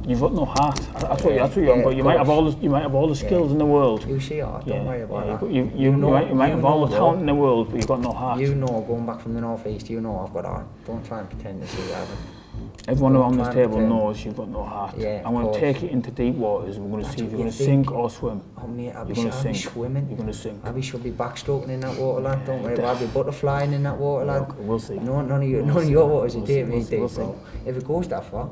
You've got no heart. That's what you haven't got. You might have all the skills in the world. You see, don't worry about that. You might have all the talent in the world, but you've got no heart. You know, going back from the northeast, you know I've got heart. Don't try and pretend to see that. Everyone around this table knows you've got no heart. Yeah, I'm going to take you into deep waters. We're going to see if you're going to sink or swim. Oh mate, I'll be swimming. You're going to sink. I should be backstroking in that water, lad. Don't worry. I'll be butterflying in that water, lad. Okay, we'll see. No, none of your waters will take me deep, bro. If it goes that far.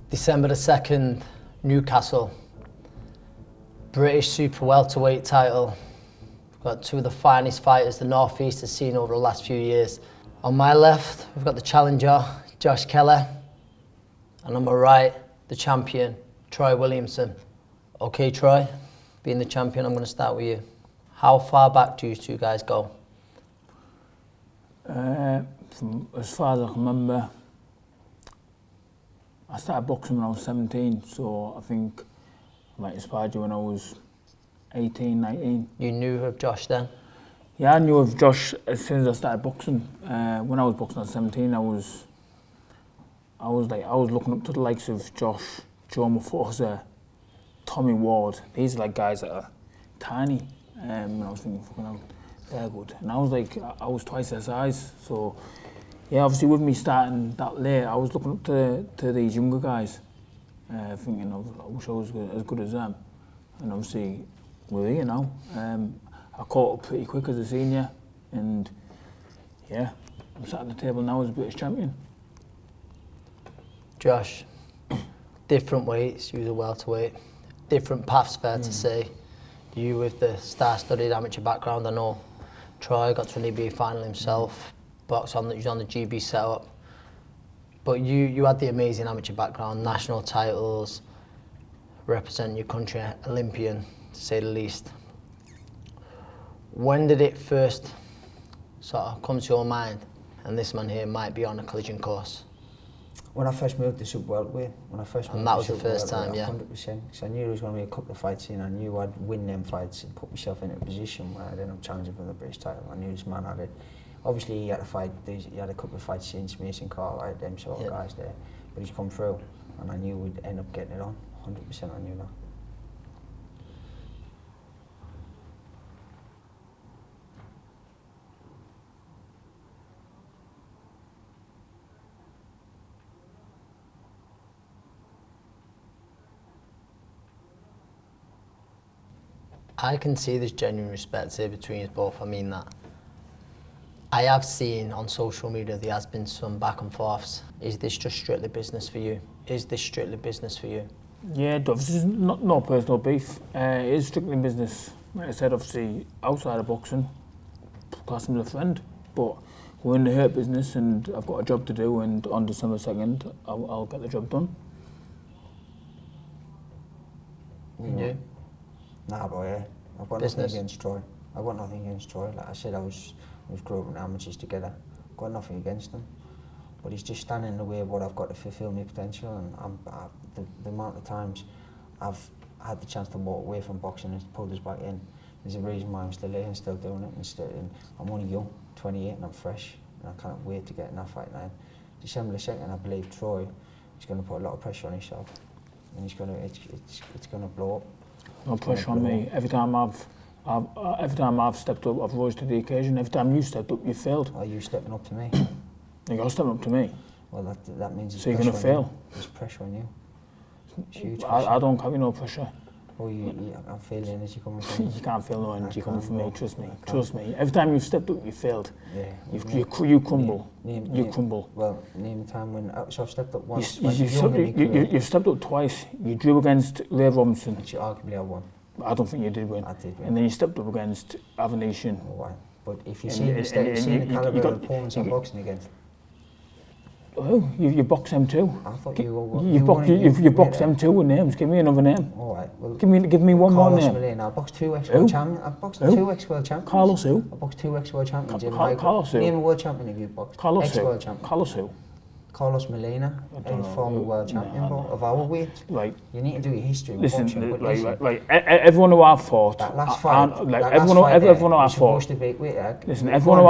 December the 2nd, Newcastle. British Super Welterweight title. We've got two of the finest fighters the North East has seen over the last few years. On my left, we've got the challenger, Josh Keller. And on my right, the champion, Troy Williamson. Okay, Troy, being the champion, I'm going to start with you. How far back do you two guys go? From as far as I can remember, I started boxing when I was 17, so I think I might have inspired you when I was 18, 19. You knew of Josh then? Yeah, I knew of Josh as soon as I started boxing. When I was boxing at 17, I was looking up to the likes of Josh, Joe Mafosa, Tommy Ward. These are like guys that are tiny. And I was thinking, fucking hell, they're good. And I was twice their size, so. Yeah, obviously with me starting that late, I was looking up to these younger guys, thinking, I wish I was as good as them. And obviously, we're here now. I caught up pretty quick as a senior, and yeah, I'm sat at the table now as a British champion. Josh, different weights, you was a welterweight, different paths, fair to say. You with the star-studded amateur background, I know Troy got to an EBA final himself. Box on, he was on the GB setup, but you had the amazing amateur background, national titles, representing your country, Olympian to say the least. When did it first sort of come to your mind, and this man here might be on a collision course? When I first moved to Super Welterweight, and that was the first time, yeah. 100%, because I knew there was going to be a couple of fights in. I knew I'd win them fights and put myself in a position where I'd end up challenging for the British title. I knew this man had it. Obviously, he had a couple of fights since Mason Cartwright, them sort of guys there, but he's come through, and I knew we'd end up getting it on. 100%, I knew that. I can see there's genuine respect here between us both. I mean that. I have seen on social media there has been some back and forths. Is this just strictly business for you? Is this strictly business for you? Yeah, obviously it's no personal beef. It is strictly business. Like I said, obviously outside of boxing, class him as a friend. But we're in the hurt business, and I've got a job to do. And on December 2nd, I'll get the job done. You? Nah, bro. Yeah, I've got nothing against Troy. I've got nothing against Troy. Like I said, we've grown up in amateurs together. Got nothing against him, but he's just standing in the way of what I've got to fulfil my potential. And the amount of times I've had the chance to walk away from boxing and pulled us back in. There's a reason why I'm still here and still doing it. And I'm only young, 28, and I'm fresh. And I can't wait to get in that fight now. December 2nd, I believe Troy is going to put a lot of pressure on himself, and it's going to blow up. No pressure on me. Every time I've stepped up, I've rose to the occasion. Every time you stepped up, you failed. Are you stepping up to me? You're stepping up to me. Well, that means so you're going to fail. There's pressure on you. It's huge pressure. I don't carry no pressure. Oh, I'm feeling energy coming from you. You can't feel no energy coming from me. Trust me. Trust me. Every time you've stepped up, you failed. Yeah. You crumble. You crumble. Well, name a time when so I've stepped up once. You've stepped up twice. You drew against Ray Robinson. Which arguably I won. I don't think you did win. I did win. And then you stepped up against Avenetian. Oh, right. But if you've seen the calibre of opponents I'm boxing against. Oh, you box them too. I thought you boxed them too with names. Give me another name. All right. Well, give me one more name. Millen. I boxed two ex-world champions. I boxed two ex-world champions. Carlos who? I boxed two ex-world champions. Carlos who? Name a world champion if you boxed. Carlos ex-world who? champion. Carlos who? Carlos Molina, former world champion, bro, of our weight. Right. You need to do your history. Listen, listen, everyone who I've fought, that last fight, everyone who I've fought. Listen, everyone who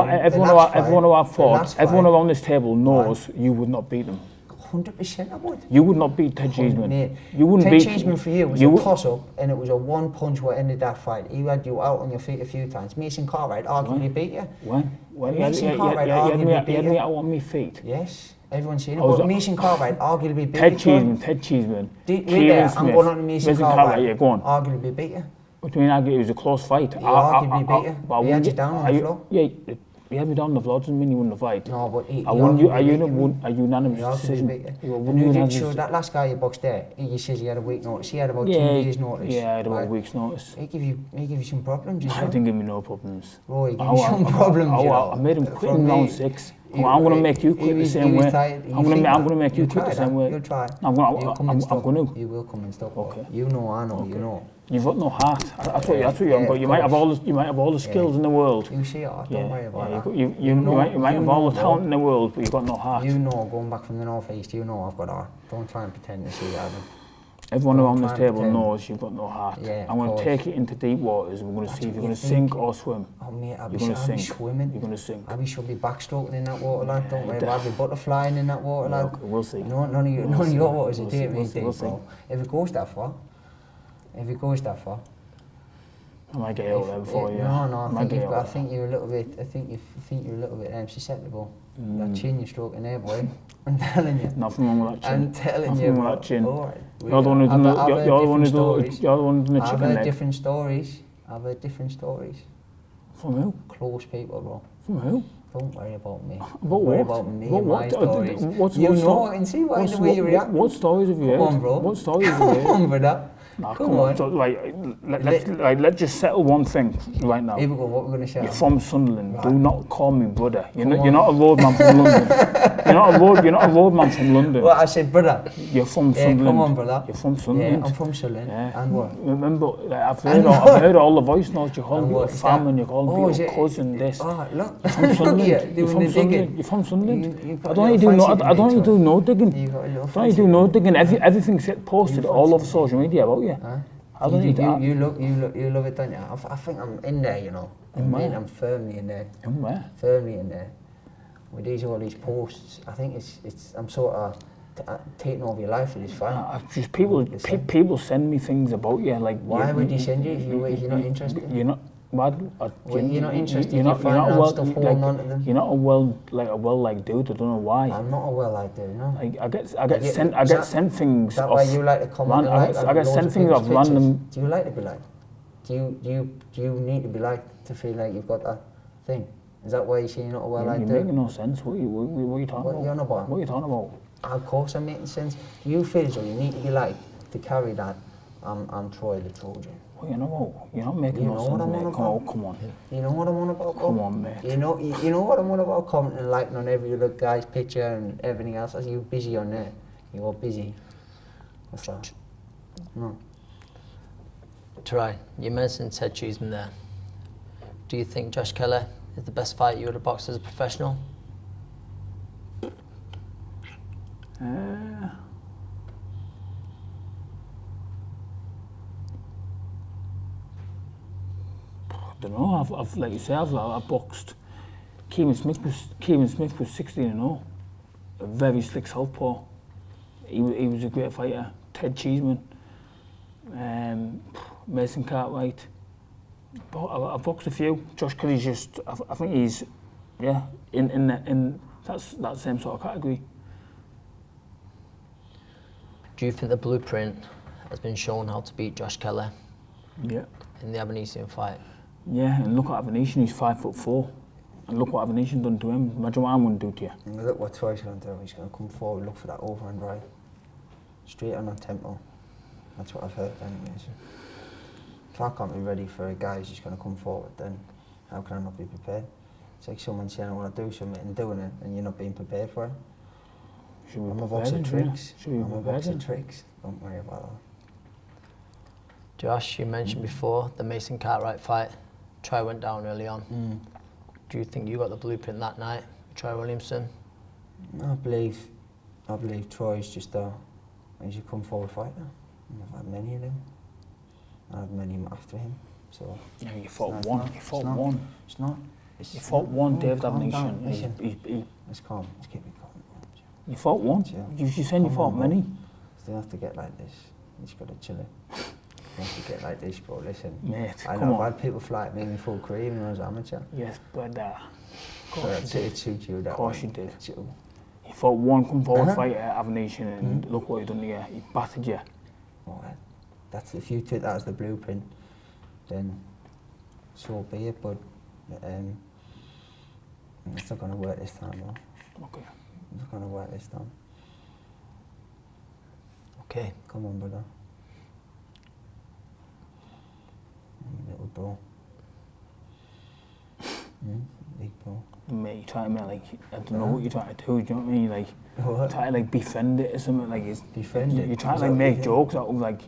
I've fought, everyone around this table knows you would not beat them. 100% I would. You would not beat Ted Cheeseman. You wouldn't Ted beat Cheeseman for you was a toss-up, and it was a one punch what ended that fight. He had you out on your feet a few times. Mason Cartwright arguably beat you. When? Mason Cartwright arguably beat you. He had me out on my feet. Yes, everyone's seen it. But Mason Cartwright arguably beat you. Ted Cheeseman. I'm going on to Mason Cartwright. Yeah, go on. Arguably beat you. What do you mean arguably? It was a close fight. He arguably beat you. He had you down on the floor. Yeah. He had me down on the floor, doesn't mean he won the fight. No, but he a unanimous decision. That last guy you boxed there, he says he had a week's notice. He had about 2 days' notice. Yeah, I had about a week's notice. He give you some problems, I didn't give me no problems. Bro, he gave you some problems, I made him quit in round 6. I'm going to make you quit the same way. I'm going to make you quit the same way. You'll try. I'm going to. You will come and stop. Okay. You know, I know, you know. You've got no heart. That's what you haven't got. You might have all the skills in the world. You see heart, don't worry about that. You might have all the talent in the world, but you've got no heart. You know, going back from the northeast, you know I've got heart. Don't try and pretend to see that. Everyone around this table knows you've got no heart. I'm going to take it into deep waters and we're going to see if you're going to sink or swim. Oh mate, I'll be swimming. You're going to sink. I should be backstroking in that water, lad. Don't worry about it. I'll be butterflying in that water, lad. Okay, we'll see. None of your waters are deep, bro. If it goes that far. I might get out there before you. No, I think you're a little bit susceptible. That chin you're stroking there, boy. I'm telling you. Nothing wrong with that chin. I'm telling you, bro. That chin. Right. You're the one who done the chicken I've heard different stories. From who? Close people, bro. From who? Don't worry about me. Don't worry about me and my stories. I can see why the way you react. What stories have you heard? Come on, bro. What stories have you heard? Come on, brother. Nah, come on. So, let's just settle one thing right now. Here we go, what we're going to settle. You're from Sunderland. Right. Do not call me brother. You're not a roadman from London. You're not a roadman from London. Well, I said brother. You're from Sunderland. Come on, brother. You're from Sunderland. Yeah, I'm from Sunderland. Yeah. And what? Remember, I've heard all the voice notes. You call me a fam and you call me a cousin. This. Oh, look. You're from Sunderland. You're from Sunderland. I don't need to do no digging. I don't need to do no digging. Everything's posted all over social media about you. You love it, don't you? I think I'm in there, you know. I'm firmly in there. In where? Firmly in there. With all these posts, I think I'm sort of taking over your life with this fight. Just people send me things about you, like. Why would you send you if you're not interested? You're not. You're not interested. You're not a well-liked dude. I don't know why. I'm not a well-liked dude. No. I get sent things. That why you like to comment? I get sent things off random. Do you like to be liked? Do you need to be liked to feel like you've got that thing? Is that why you say you're not a well-liked dude? You're making no sense. What are you talking about? You're not about. What are you talking about? Of course, I'm making sense. Do you feel as though you need to be liked to carry that? I'm Troy the Trojan. You're not making no sense, mate. Come on. You know what I'm on about? Come on, mate. You know what I'm on about? Commenting and liking on every other guy's picture and everything else. Are you busy on there? You're busy. What's that? No. Troy, you mentioned Ted Cheeseman there. Do you think Josh Kelly is the best fighter you would have boxed as a professional? I don't know. I've like you say, I've boxed. Kevin Smith was 16-0. A very slick southpaw. He was a great fighter. Ted Cheeseman, Mason Cartwright. I've boxed a few. Josh Kelly's just. I think he's, in that same sort of category. Do you think the blueprint has been shown how to beat Josh Kelly? Yeah. In the Avanesian fight? Yeah, and look at Avanesian, he's 5'4". And look what Avanesian done to him. Imagine what I'm going to do to you. And look what Troy's going to do. He's going to come forward, look for that over and right. Straight on tempo. That's what I've heard anyways. If I can't be ready for a guy who's just going to come forward, then how can I not be prepared? It's like someone saying I want to do something and doing it and you're not being prepared for it. I'm a box of tricks. I'm a box of tricks. Don't worry about that. Josh, you mentioned before the Mason Cartwright fight. Troy went down early on. Do you think you got the blueprint that night, Troy Williamson? I believe I believe Troy's just he's a come forward fighter. And I've had many of them. I had many after him. So Yeah, you fought one. You fought one. It's not. You fought one, Dave Damnation. Let's calm. Let's keep it calm. You fought one? Chill. You said you fought many? You don't have to get like this. You just got to chill it. You don't have to get like this, bro. Listen. Mate, I know I've had people fly at me in my full career even when I was amateur. Yes, but of So it suits you that Of course way. you did. Chill. You fought one come forward fighter at Avnation and look what he done here. He battered you. Alright. That's if you took that as the blueprint, then so be it. But it's not gonna work this time, bro. Okay. It's not gonna work this time. Okay. Come on, brother. Little bro. Big bro. Mate, you trying to like, I don't know what you're trying to do, do you know what I mean? Like, What? try to like befriend it or something, like it's... Defend it? You're trying Is to like that what make you jokes out of like,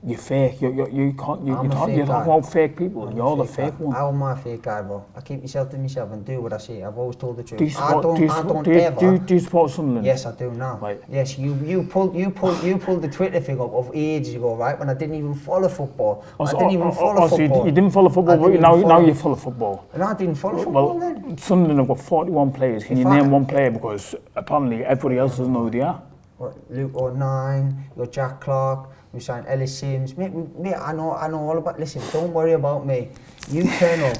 you're fake, you can't, I'm a fake you're guy. talking about fake people, I'm you're a the fake fake guy. one. How am I a fake guy, bro? I keep myself to myself and do what I say. I've always told the truth. Do you support, I don't do you support Sunderland? Yes, I do now. Right. Yes, you pulled the Twitter thing up of ages ago, right? When I didn't even follow football. I didn't even follow so football. you didn't follow football, but now you follow football. And I didn't follow football Well, then. Sunderland have got 41 players. Can you name one player? Because apparently everybody else doesn't know who they are. Luke O'Nine, you got Jack Clark, we signed Ellis Sims. Mate, I know all about. Listen, don't worry about me. You turn up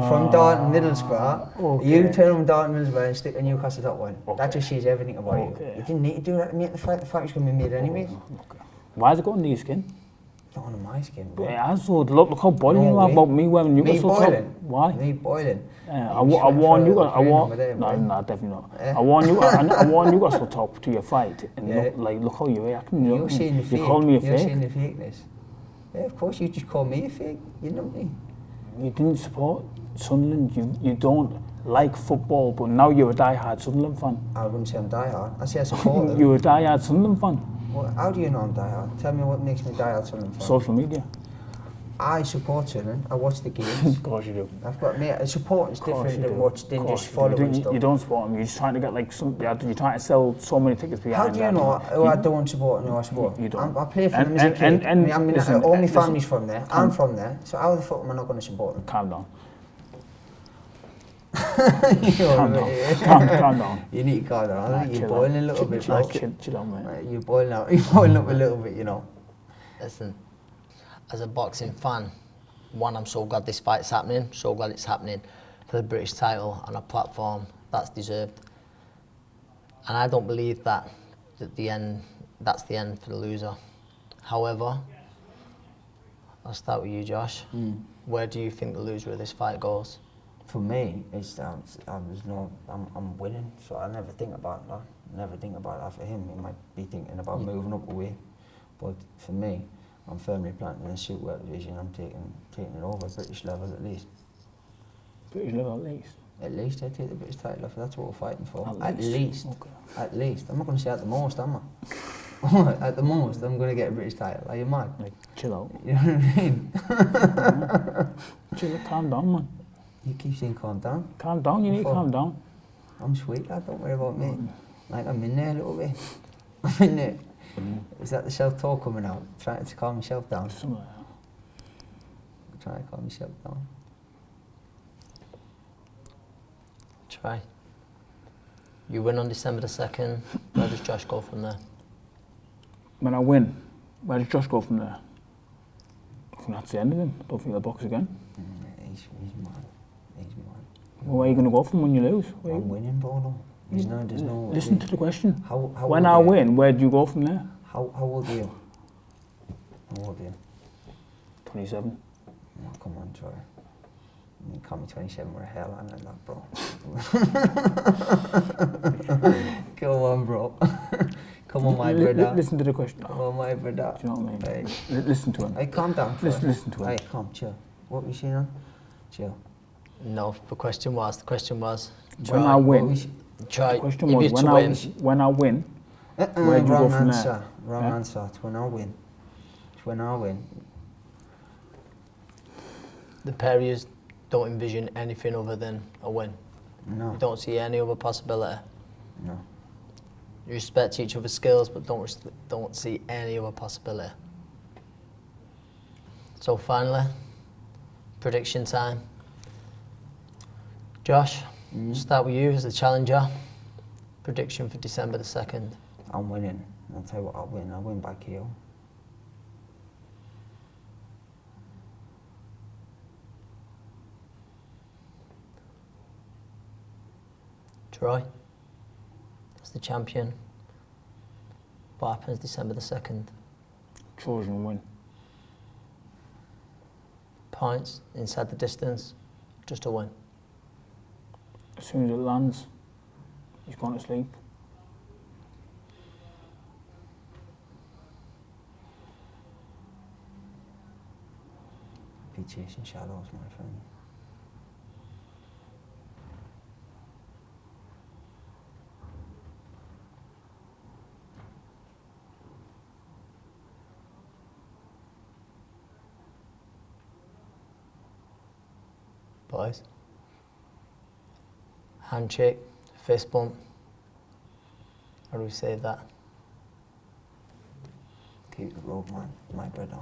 from Darton, Middlesbrough. Okay. You turn from Darton, Middlesbrough, and stick a Newcastle top one. Okay. That just says everything about you. Okay. You didn't need to do that to me at the fight. The fight was going to be made anyways. Okay. Why has it got under your skin? It's not under my skin, bro. It has, so look how boiling you are about me wearing Newcastle top. boiling? Why? Me boiling? I warned you. No, No, definitely not. I warned you. I warned Newcastle top to your fight, and Yeah. look how you're reacting. You know You're what I seeing mean? the fake. You called me a You're fake. seeing the fakeness. Yeah, of course, you just called me a fake. You know me. You didn't support Sunderland. You don't like football, but now you're a die-hard Sunderland fan. I wouldn't say I'm diehard. I say I support them. You're a die-hard Sunderland fan. Well, how do you know I'm diehard? Tell me what makes me diehard Sunderland fan. Social media. I support Sunderland. I watch the games. Of course you do. I've got mate. Support is Of course different you than do. just following stuff. You don't support them. You're just trying to get like some. You're trying to sell so many tickets behind. How do you know who I don't support and who I support? You don't. I play for them as a kid. Listen, all my family's from there. I'm from there. So how the fuck am I not going to support them? Calm down. Calm Calm down. You need to calm down. I think you're boiling a little bit, bro. Chill out, mate. Right, you're boiling out. You're boiling up a little bit, you know. Listen, as a boxing fan, one, I'm so glad this fight's happening, so glad it's happening for the British title on a platform that's deserved. And I don't believe that's the end for the loser. However, I'll start with you, Josh. Where do you think the loser of this fight goes? For me, I'm winning, so I never think about that. Never think about that. For him, he might be thinking about moving up a way. But for me, I'm firmly planted in the super welterweight division. I'm taking it over British level at least. British level at least. At least I take the British title off. That's what we're fighting for. At least. Okay. At least. I'm not going to say at the most, am I? At the most, I'm going to get a British title. Are you mad? Like, chill out. You know what I mean? Chill, calm down, man. You keep saying calm down. Calm down. You need to calm down. I'm sweet, lad. Don't worry about me. Like, I'm in there a little bit. I'm in there. Is that the self-talk coming out? Trying to calm myself down. Something like that. Trying to calm myself down. Try. You win on December the 2nd. Where does Josh go from there? When I win, where does Josh go from there? I think that's the end of him. Don't think they'll box again. He's mad. He's mad. Well, where are you going to go from when you lose? I'm winning, bro. There's no. Listen to the question. How when I win, where do you go from there? How old are you? How old are you? 27. Oh, come on, Troy. You can't be 27 with a hairline like that, bro. Come on, bro. Come on, my brother. Listen to the question. Come on, my brother. Do you know what I mean? Hey. Listen to him. Hey, calm down, Troy. Listen to him. Hey, calm, chill. What were you saying, Chill. No, the question was, When I win, Try. the question was, when I win, where do you go from there? Wrong answer. It's when I win. It's when I win. The pair of yous don't envision anything other than a win. No. You don't see any other possibility. No. You respect each other's skills, but don't see any other possibility. So finally, prediction time. Josh, start with you as the challenger. Prediction for December the 2nd. I'm winning. I'll tell you what, I'll win by KO. Troy, as the champion. What happens December the 2nd? Troy's going to win. Points, inside the distance, just a win. As soon as it lands, he's gone to sleep. Be chasing shadows, my friend. Boys, handshake, fist bump. How do we say that? Keep the road, man. My brother.